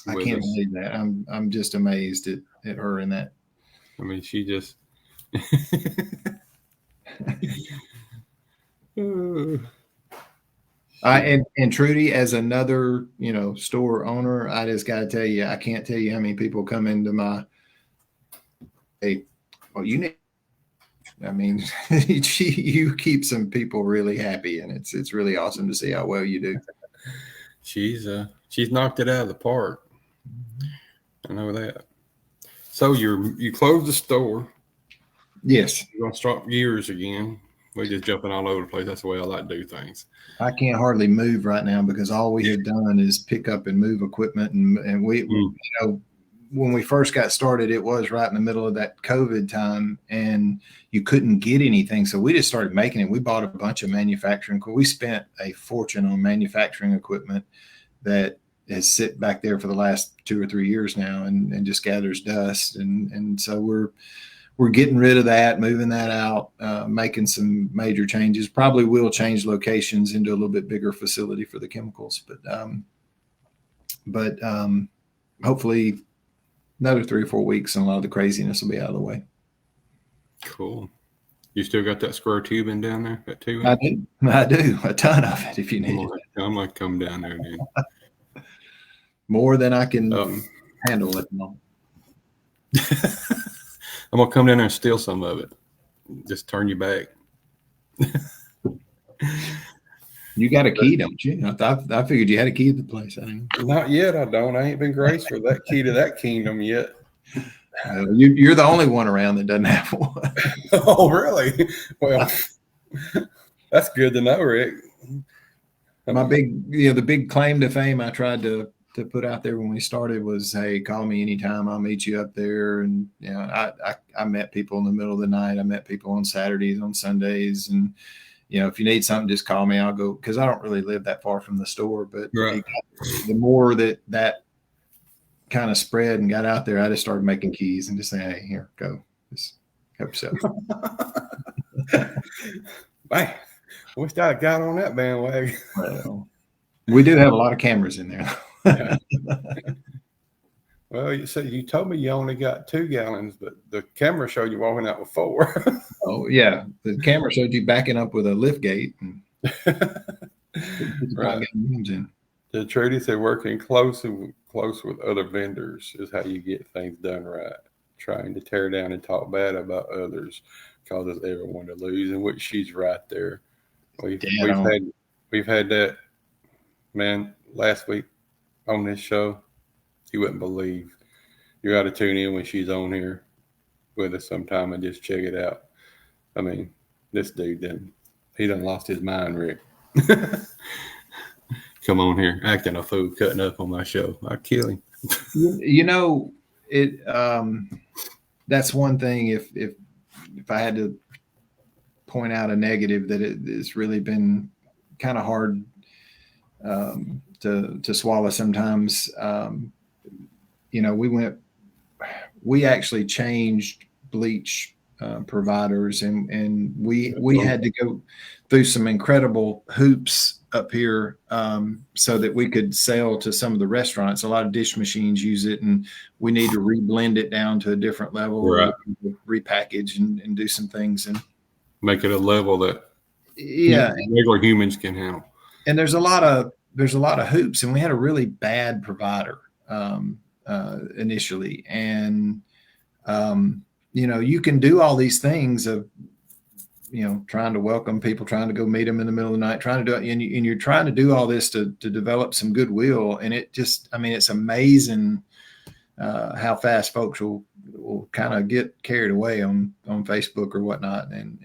I can't believe that. I'm just amazed at her in that. I mean, she just. And Trudi, as another, store owner, I just got to tell you, I can't tell you how many people come into my, you keep some people really happy, and it's really awesome to see how well you do. She's knocked it out of the park. I know that. So you closed the store. Yes. You're gonna start gears again. We're just jumping all over the place. That's the way I like to do things. I can't hardly move right now because all we had done is pick up and move equipment. And we when we first got started, it was right in the middle of that COVID time and you couldn't get anything. So we just started making it. We bought a bunch of manufacturing. We spent a fortune on manufacturing equipment that has sit back there for the last 2 or 3 years now and just gathers dust. And so we're getting rid of that, moving that out, making some major changes. Probably will change locations into a little bit bigger facility for the chemicals, but hopefully another 3 or 4 weeks and a lot of the craziness will be out of the way. Cool. You still got that square tubing down there? That 2 inch? I do. A ton of it if you need it. I'm going to come down there then. More than I can handle at the moment. I'm going to come down there and steal some of it. Just turn you back. You got a key, don't you? I figured you had a key to the place. Not yet, I don't. I ain't been graced for that key to that kingdom yet. You're the only one around that doesn't have one. Oh, really? Well, that's good to know, Rick. The big claim to fame I tried to put out there when we started was, hey, call me anytime. I'll meet you up there. And, I met people in the middle of the night. I met people on Saturdays, on Sundays. And, if you need something, just call me. I'll go, because I don't really live that far from the store. But right. The more that kind of spread and got out there, I just started making keys and just saying, hey, here, go. Just help yourself. Man, I wish I got on that bandwagon. Well, We do have a lot of cameras in there. Yeah. Well, you said you told me you only got 2 gallons, but the camera showed you walking out with 4. Oh yeah, the camera showed you backing up with a lift gate and Right. in. The Trudi said working close with other vendors is how you get things done right. Trying to tear down and talk bad about others causes everyone to lose, in which she's right there. We've had that, man, last week on this show. You wouldn't believe. You got to tune in when she's on here with us sometime and just check it out. I mean, this dude he done lost his mind, Rick. Come on here, acting a fool, cutting up on my show. I'd kill him. That's one thing. If I had to point out a negative, that it's really been kind of hard to swallow sometimes. We actually changed bleach providers, and we had to go through some incredible hoops up here so that we could sell to some of the restaurants. A lot of dish machines use it, and we need to reblend it down to a different level, right. Repackage and do some things and make it a level that regular humans can handle. And there's a lot of hoops, and we had a really bad provider initially, and you can do all these things of trying to welcome people, trying to go meet them in the middle of the night, trying to do it, and you're trying to do all this to develop some goodwill, and it's amazing how fast folks will kind of get carried away on Facebook or whatnot, and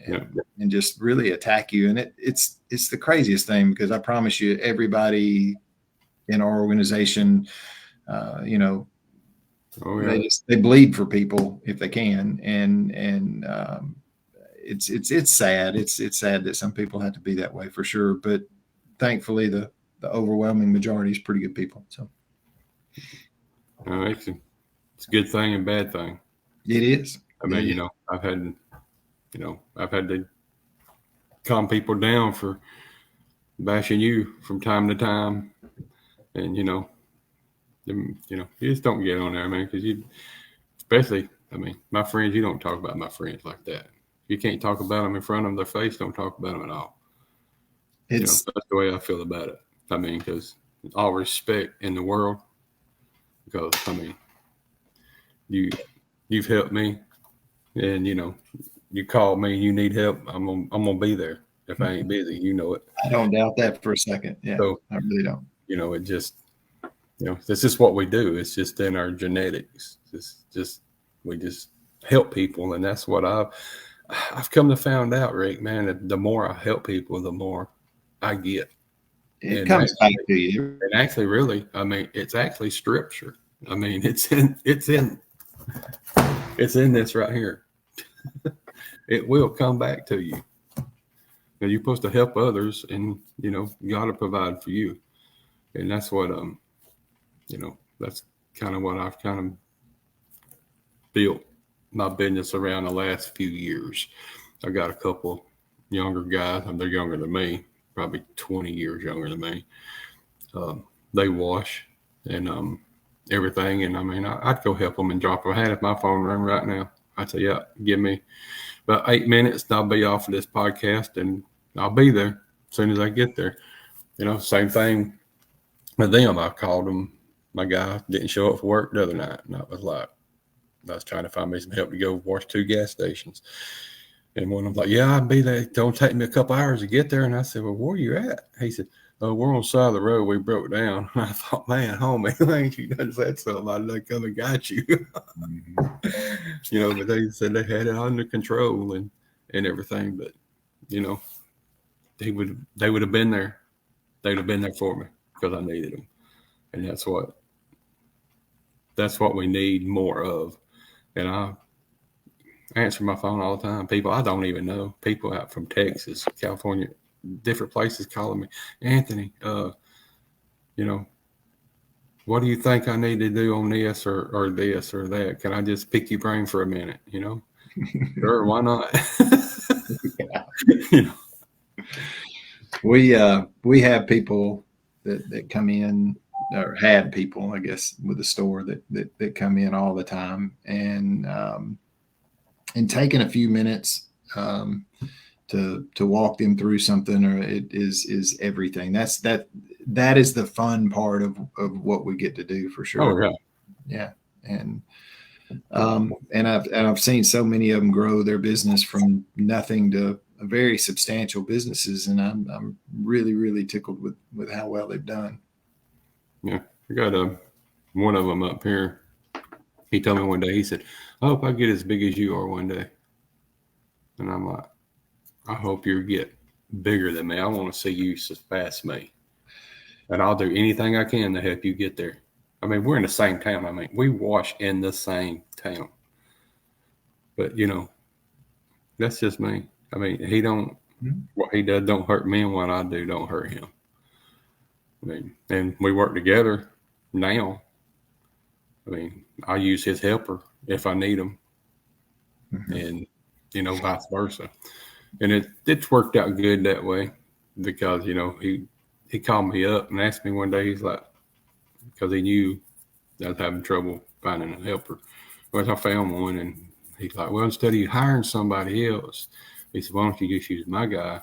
just really attack you. And it's the craziest thing, because I promise you, everybody in our organization, they bleed for people if they can, and it's sad. It's sad that some people have to be that way, for sure. But thankfully, the overwhelming majority is pretty good people. So it's a good thing and bad thing. It is. I mean, I've had to calm people down for bashing you from time to time, and you just don't get on there, man, because my friends, you don't talk about my friends like that. You can't talk about them in front of their face. Don't talk about them at all. That's the way I feel about it. I mean, because all respect in the world, because you've helped me, and you call me, you need help, I'm gonna be there. If I ain't busy, it. I don't doubt that for a second. Yeah, so, I really don't. It just, this is what we do. It's just in our genetics. We just help people, and that's what I've come to find out, Rick, man, that the more I help people, the more I get. It comes back to you. And actually, really, it's actually scripture. It's in this right here. It will come back to you. And you're supposed to help others, and God will provide for you. And that's what that's kind of what I've kind of built my business around the last few years. I got a couple younger guys, and they're younger than me, probably 20 years younger than me. They wash and everything, and I'd go help them and drop them. I had my phone ring right now. I'd say, yeah, give me about 8 minutes, and I'll be off of this podcast, and I'll be there as soon as I get there. Same thing with them. I called them. My guy didn't show up for work the other night, and I was trying to find me some help to go wash 2 gas stations. And one of them was like, yeah, I'll be there. Don't take me a couple hours to get there. And I said, well, where you at? He said, oh, we're on the side of the road. We broke down. And I thought, man, homie, ain't you done said something? I'd come and got you. But they said they had it under control and everything. But, they would have been there. They'd have been there for me because I needed them. And that's what we need more of. And I answer my phone all the time. People I don't even know. People out from Texas, California, different places calling me, Anthony, what do you think I need to do on this or this or that? Can I just pick your brain for a minute? Sure, why not? We have people that come in, or had people, I guess, with the store that come in all the time, and taking a few minutes to walk them through something, or it is everything. That is the fun part of what we get to do, for sure. Oh Yeah. And I've seen so many of them grow their business from nothing to very substantial businesses, and I'm really, really tickled with how well they've done. Yeah, I got one of them up here. He told me one day, he said, "I hope I get as big as you are one day." And I'm like, "I hope you get bigger than me. I want to see you surpass me, and I'll do anything I can to help you get there." I mean, we're in the same town. I mean, we wash in the same town, but that's just me. I mean, what he does don't hurt me, and what I do don't hurt him. I mean, and we work together now. I mean, I use his helper if I need him, and vice versa. And it's worked out good that way, because he called me up and asked me one day. He's like, because he knew I was having trouble finding a helper. Well, I found one, and he's like, "Well, instead of you hiring somebody else," he said, "why don't you just use my guy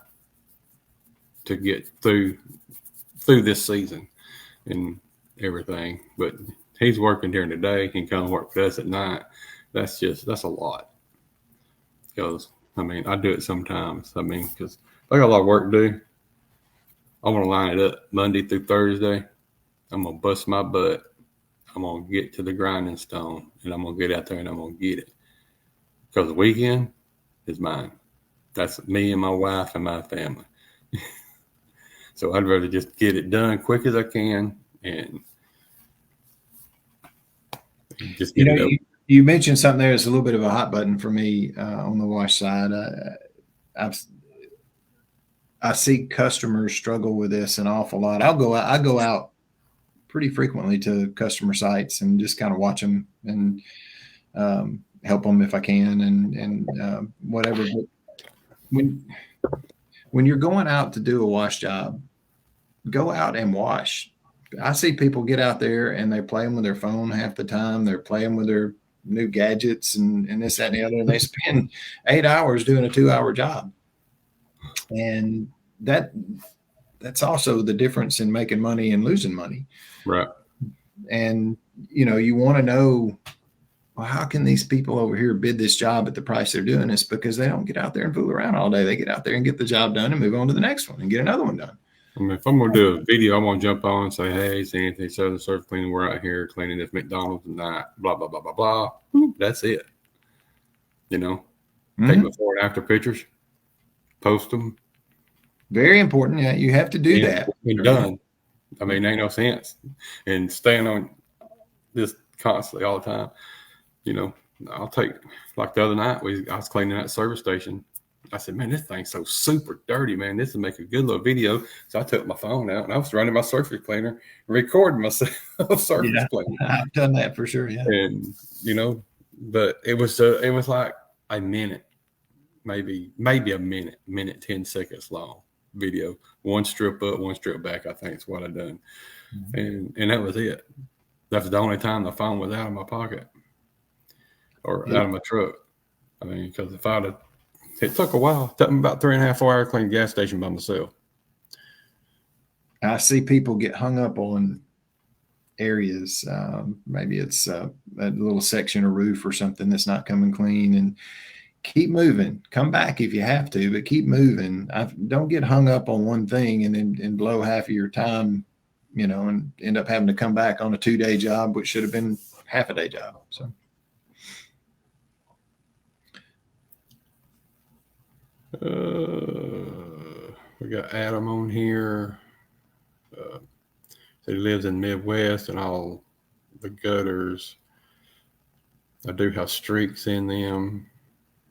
to get through this season and everything?" But he's working during the day, he can come work with us at night. That's a lot. Because I do it sometimes. Because I got a lot of work to do. I want to line it up Monday through Thursday. I'm gonna bust my butt. I'm gonna get to the grinding stone, and I'm gonna get out there and I'm gonna get it. Because the weekend is mine. That's me and my wife and my family. So I'd rather just get it done quick as I can and just get it up. You mentioned something there that's a little bit of a hot button for me on the wash side. I see customers struggle with this an awful lot. I go out pretty frequently to customer sites and just kind of watch them and help them if I can, and whatever. But when you're going out to do a wash job, go out and wash. I see people get out there and they're playing with their phone half the time. They're playing with their new gadgets and this, that, and the other. And they spend 8 hours doing a 2-hour job. And that's also the difference in making money and losing money. Right. And, you want to know, well, how can these people over here bid this job at the price they're doing this? Because they don't get out there and fool around all day. They get out there and get the job done and move on to the next one and get another one done. If I'm going to do a video, I'm going to jump on and say, "Hey, it's Anthony, Southern Surf Cleaning. We're out here cleaning this McDonald's tonight, blah, blah, blah, blah, blah." That's it. Take before and after pictures, post them. Very important. Yeah, you have to do that. And done. Ain't no sense. And staying on this constantly all the time. I'll take, like the other night, I was cleaning that service station. I said, "Man, this thing's so super dirty, man. This would make a good little video." So I took my phone out and I was running my surface cleaner and recording myself surface cleaner. I've done that for sure. Yeah. And, but it was like a minute, maybe a minute, 10 seconds long video. One strip up, one strip back, I think is what I done. And that was it. That was the only time the phone was out of my pocket or out of my truck. Because if I'd have, it took a while. It took me about 3.5 hours to clean a gas station by myself. I see people get hung up on areas. Maybe it's a little section of roof or something that's not coming clean, and keep moving. Come back if you have to, but keep moving. Don't get hung up on one thing and blow half of your time, and end up having to come back on a 2-day job, which should have been half a day job. So. We got Adam on here. He lives in Midwest, and all the gutters, I do have streaks in them.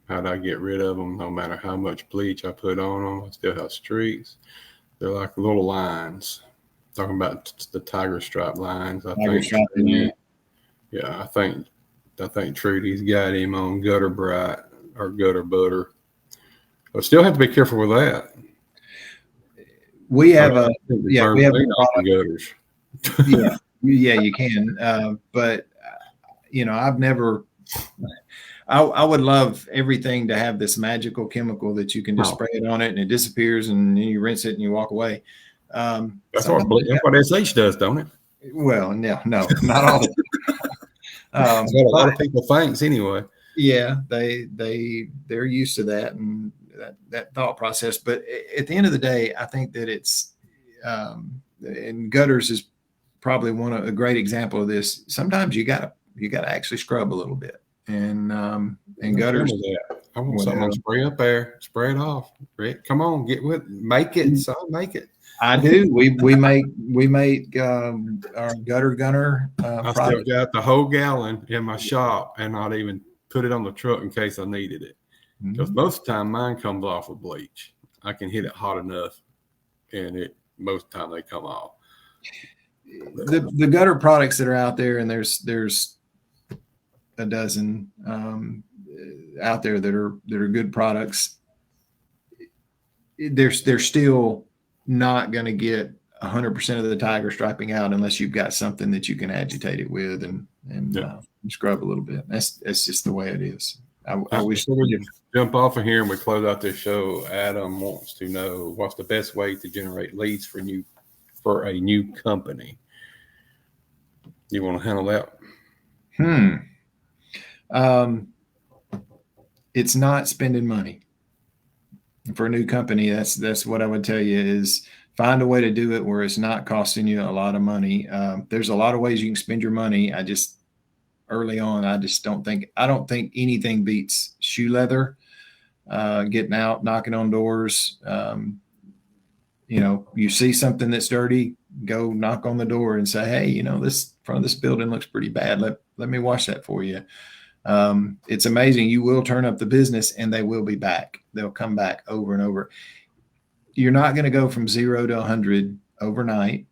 How'd I get rid of them? No matter how much bleach I put on them, I still have streaks. They're like little lines. Talking about the tiger stripe lines. I think Trudy's got him on Gutter Bright or Gutter Butter. I still have to be careful with that. we have I a think it yeah, turns we have clean a off the product. gutters. Yeah, you can. But I've never. I would love everything to have this magical chemical that you can just Oh, spray it on it and it disappears, and then you rinse it and you walk away. Sometimes, that's what SH does, don't it? well, no, not all the That's what a lot but of people thinks anyway. yeah, they're used to that and that thought process. But at the end of the day, I think that and gutters is probably a great example of this. Sometimes you gotta actually scrub a little bit, and Don't tell gutters. me that. I want something on Well, spray up there. Spray it off. Rick, come on, get with it. Make it, son. Make it. I do. We make our gutter gunner I still product. got the whole gallon in my shop and not even put it on the truck in case I needed it. Because Mhm. most of the time mine comes off with bleach. I can hit it hot enough and most of the time they come off. The gutter products that are out there, and there's a dozen out there that are good products. They're still not going to get 100% of the tiger striping out unless you've got something that you can agitate it with and scrub a little bit. That's just the way it is. I wish. Before we jump off of here and we close out this show, Adam wants to know what's the best way to generate leads for a new company. You want to handle that? It's not spending money for a new company. That's what I would tell you is find a way to do it where it's not costing you a lot of money. There's a lot of ways you can spend your money. Early on, I don't think anything beats shoe leather, getting out, knocking on doors. You see something that's dirty, go knock on the door and say, hey, this front of this building looks pretty bad. Let me wash that for you. It's amazing. You will turn up the business and they will be back. They'll come back over and over. You're not going to go from 0 to 100 overnight.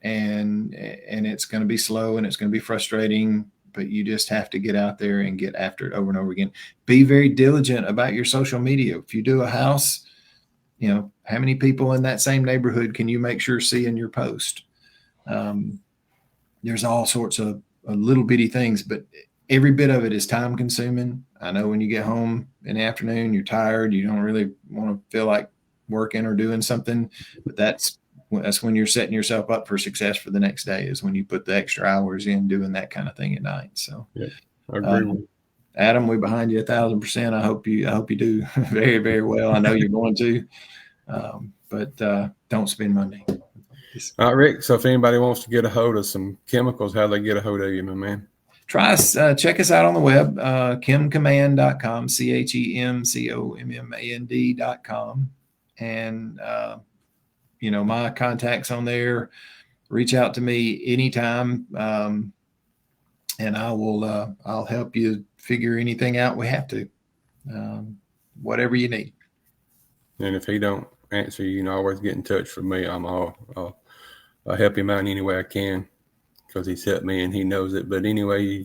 And it's going to be slow and it's going to be frustrating, but you just have to get out there and get after it over and over again. Be very diligent about your social media. If you do a house, how many people in that same neighborhood can you make sure seeing your post? There's all sorts of little bitty things, but every bit of it is time consuming. I know when you get home in the afternoon, you're tired. You don't really want to feel like working or doing something, but that's when you're setting yourself up for success for the next day, is when you put the extra hours in doing that kind of thing at night. So yeah, I agree with you. Adam, we're behind you 1,000%. I hope you do very, very well. I know you're going to, but don't spend money. All right, Rick. So if anybody wants to get a hold of some chemicals, how do they get a hold of you, my man? Try us, check us out on the web, chemcommand.com, ChemCommand.com. And, my contact's on there. Reach out to me anytime. And I'll help you figure anything out we have to, whatever you need. And if he don't answer, you can always get in touch with me. I'll help him out in any way I can, because he's helped me and he knows it. But anyway,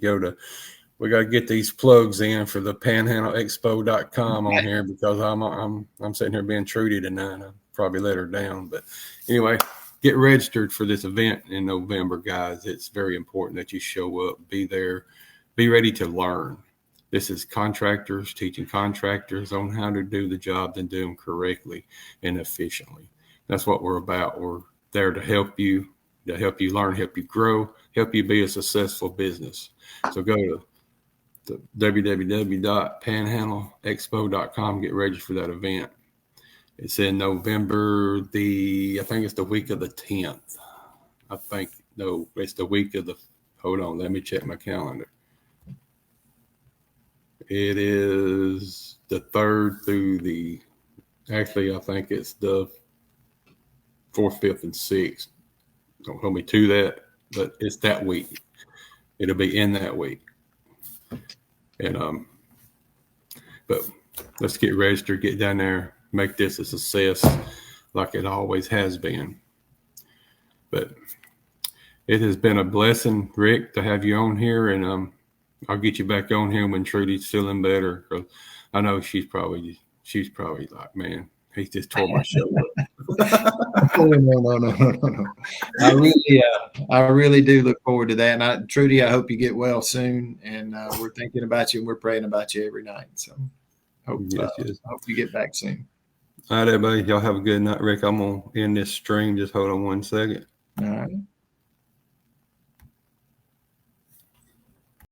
we got to get these plugs in for the panhandleexpo.com on here, because I'm sitting here being Trudi tonight. I probably let her down. But anyway, get registered for this event in November, guys. It's very important that you show up, be there, be ready to learn. This is contractors teaching contractors on how to do the jobs and do them correctly and efficiently. That's what we're about. We're there to help you learn, help you grow, help you be a successful business. So go to www.panhandleexpo.com, get ready for that event. It's in November, I think it's the week of the 10th. It's the week of hold on, let me check my calendar. It is the 3rd through actually, I think it's the 4th, 5th, and 6th. Don't hold me to that, but it's that week. It'll be in that week. And but let's get registered, get down there, make this a success like it always has been. But it has been a blessing, Rick, to have you on here, and I'll get you back on here when Trudy's feeling better, because I know she's probably like, man, he just tore my show up. Oh, no. I really do look forward to that. And Trudy, I hope you get well soon. And we're thinking about you and we're praying about you every night. So hope Yes. hope you get back soon. All right, everybody. Y'all have a good night. Rick, I'm going to end this stream. Just hold on 1 second. All right.